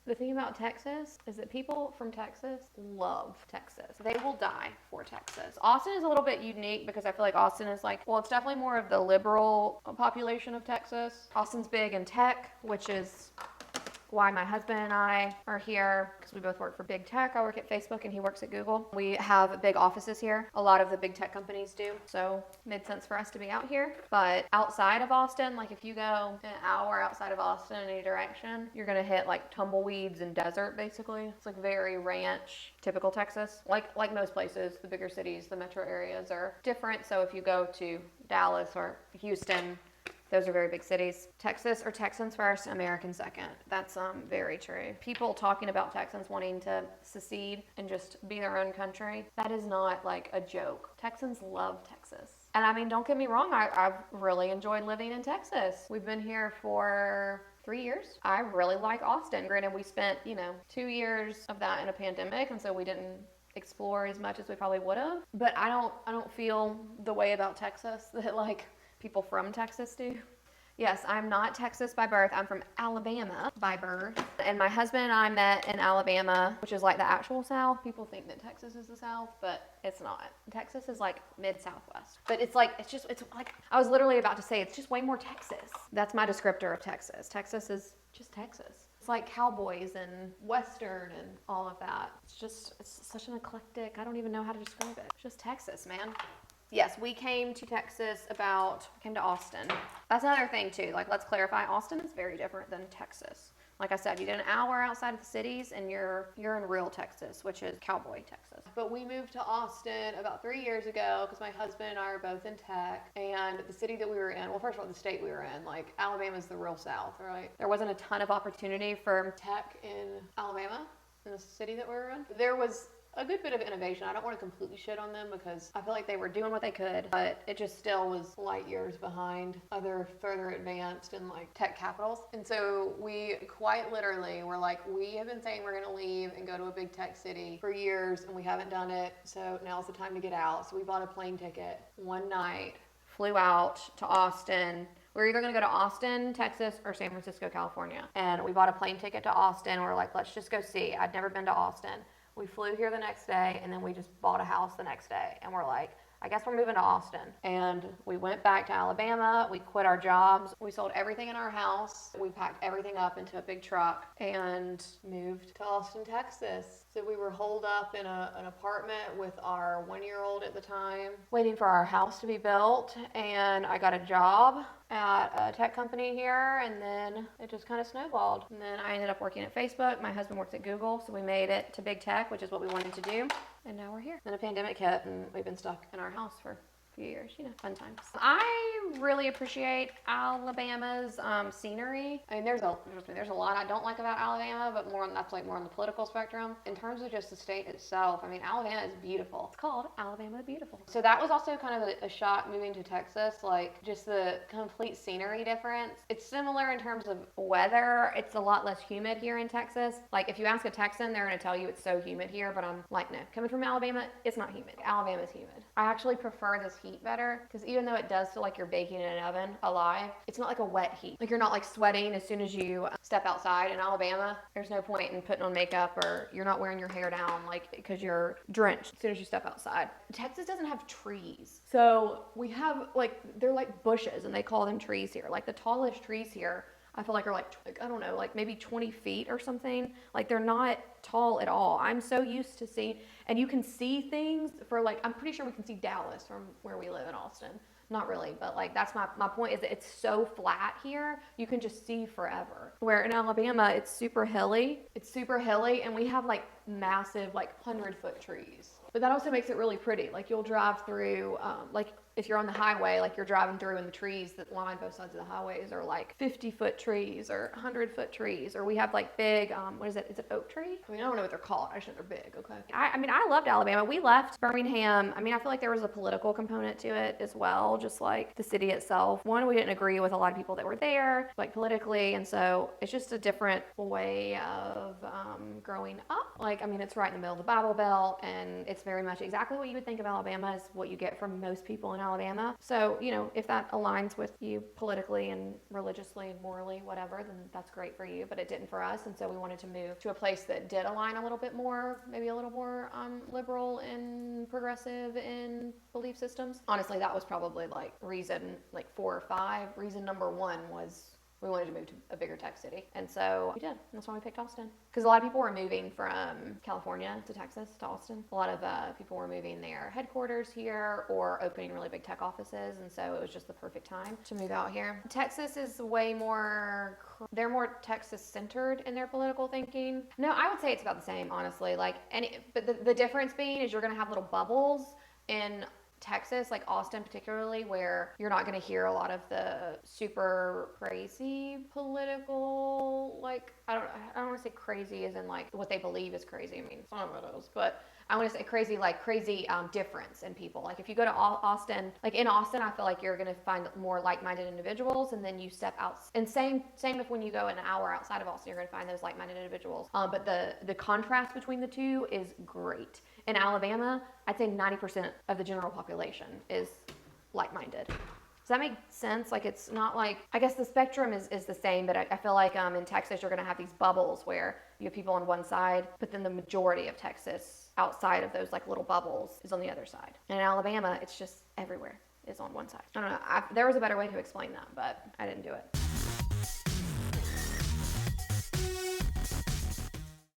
The thing about Texas is that people from Texas love Texas. They will die for Texas. Austin is a little bit unique because I feel like Austin is like, well, it's definitely more of the liberal population of Texas. Austin's big in tech, which is why my husband and I are here, because we both work for big tech. I work at Facebook and he works at Google. We have big offices here. A lot of the big tech companies do. So it made sense for us to be out here. But outside of Austin, like if you go an hour outside of Austin in any direction, you're going to hit like tumbleweeds and desert basically. It's like very ranch, typical Texas. Like most places, the bigger cities, the metro areas are different. So if you go to Dallas or Houston, those are very big cities. Texas or Texans first, Americans second. That's very true. People talking about Texans wanting to secede and just be their own country, that is not like a joke. Texans love Texas. And I mean, don't get me wrong, I've really enjoyed living in Texas. We've been here for 3 years. I really like Austin. Granted, we spent, 2 years of that in a pandemic, and so we didn't explore as much as we probably would have. But I don't feel the way about Texas that like people from Texas do. Yes, I'm not Texas by birth. I'm from Alabama by birth. And my husband and I met in Alabama, which is like the actual South. People think that Texas is the South, but it's not. Texas is like mid-Southwest. But it's like I was literally about to say, it's just way more Texas. That's my descriptor of Texas. Texas is just Texas. It's like cowboys and Western and all of that. It's such an eclectic, I don't even know how to describe it. It's just Texas, man. Yes, we came to Austin. That's another thing too. Like, let's clarify, Austin is very different than Texas. Like I said, you did an hour outside of the cities and you're in real Texas, which is cowboy Texas. But we moved to Austin about 3 years ago because my husband and I are both in tech. And the city that we were in, well, first of all, the state we were in, like Alabama's the real South, right? There wasn't a ton of opportunity for tech in Alabama, in the city that we were in. There was a good bit of innovation. I don't want to completely shit on them because I feel like they were doing what they could, but it just still was light years behind other further advanced and like tech capitals. And so we quite literally were like, we have been saying we're going to leave and go to a big tech city for years and we haven't done it. So now's the time to get out. So we bought a plane ticket one night, flew out to Austin. We were either going to go to Austin, Texas, or San Francisco, California. And we bought a plane ticket to Austin. We're like, let's just go see. I'd never been to Austin. We flew here the next day, and then we just bought a house the next day. And we're like, I guess we're moving to Austin. And we went back to Alabama. We quit our jobs. We sold everything in our house. We packed everything up into a big truck and moved to Austin, Texas. So we were holed up in an apartment with our 1-year-old at the time, waiting for our house to be built. And I got a job at a tech company here, and then it just kind of snowballed. And then I ended up working at Facebook. My husband works at Google, so we made it to big tech, which is what we wanted to do. And now we're here. Then a pandemic hit, and we've been stuck in our house for a few years, fun times. I really appreciate Alabama's scenery. I mean, there's a lot I don't like about Alabama, but that's more on the political spectrum. In terms of just the state itself, I mean, Alabama is beautiful. It's called Alabama the Beautiful. So that was also kind of a shock moving to Texas, like just the complete scenery difference. It's similar in terms of weather. It's a lot less humid here in Texas. Like if you ask a Texan, they're going to tell you it's so humid here, but I'm like, no. Coming from Alabama, it's not humid. Alabama's humid. I actually prefer this heat better because even though it does feel like you're baking in an oven alive, it's not like a wet heat. Like you're not like sweating as soon as you step outside. In Alabama, there's no point in putting on makeup or you're not wearing your hair down like because you're drenched as soon as you step outside. Texas doesn't have trees. So we have they're like bushes and they call them trees here. Like the tallest trees here I feel like are like I don't know, like maybe 20 feet or something. Like they're not tall at all. I'm so used to seeing, and you can see things for I'm pretty sure we can see Dallas from where we live in Austin. Not really, but that's my point is that it's so flat here, you can just see forever. Where in Alabama, it's super hilly. And we have massive 100-foot trees. But that also makes it really pretty. You'll drive through, if you're on the highway, you're driving through and the trees that line both sides of the highways are 50-foot trees or 100-foot trees. Or we have big, what is it? Is it oak tree? I mean, I don't know what they're called. I just know they're big, okay? I loved Alabama. We left Birmingham. I feel like there was a political component to it as well, just the city itself. One, we didn't agree with a lot of people that were there, politically. And so it's just a different way of growing up. It's right in the middle of the Bible Belt and it's very much exactly what you would think of Alabama is what you get from most people in Alabama. So, you know, if that aligns with you politically and religiously and morally, whatever, then that's great for you, but it didn't for us. And so we wanted to move to a place that did align a little bit more, maybe a little more liberal and progressive in belief systems. Honestly, that was probably like reason like 4 or 5. Reason number 1 was we wanted to move to a bigger tech city. And so we did. That's why we picked Austin. Because a lot of people were moving from California to Texas to Austin. A lot of people were moving their headquarters here or opening really big tech offices. And so it was just the perfect time to move out here. Texas is way more, they're more Texas centered in their political thinking. No, I would say it's about the same, honestly. Like but the difference being is you're going to have little bubbles in Texas, like Austin particularly, where you're not going to hear a lot of the super crazy political, like, I don't want to say crazy as in like what they believe is crazy. I mean, some of it is, but I want to say crazy difference in people. Like if you go to Austin, like in Austin, I feel like you're going to find more like-minded individuals, and then you step out. And same if when you go an hour outside of Austin, you're going to find those like-minded individuals. But the contrast between the two is great. In Alabama, I'd say 90% of the general population is like-minded. Does that make sense? Like it's not like, I guess the spectrum is the same, but I feel like in Texas you're going to have these bubbles where you have people on one side, but then the majority of Texas outside of those like little bubbles is on the other side. And in Alabama, it's just everywhere is on one side. I don't know. There was a better way to explain that, but I didn't do it.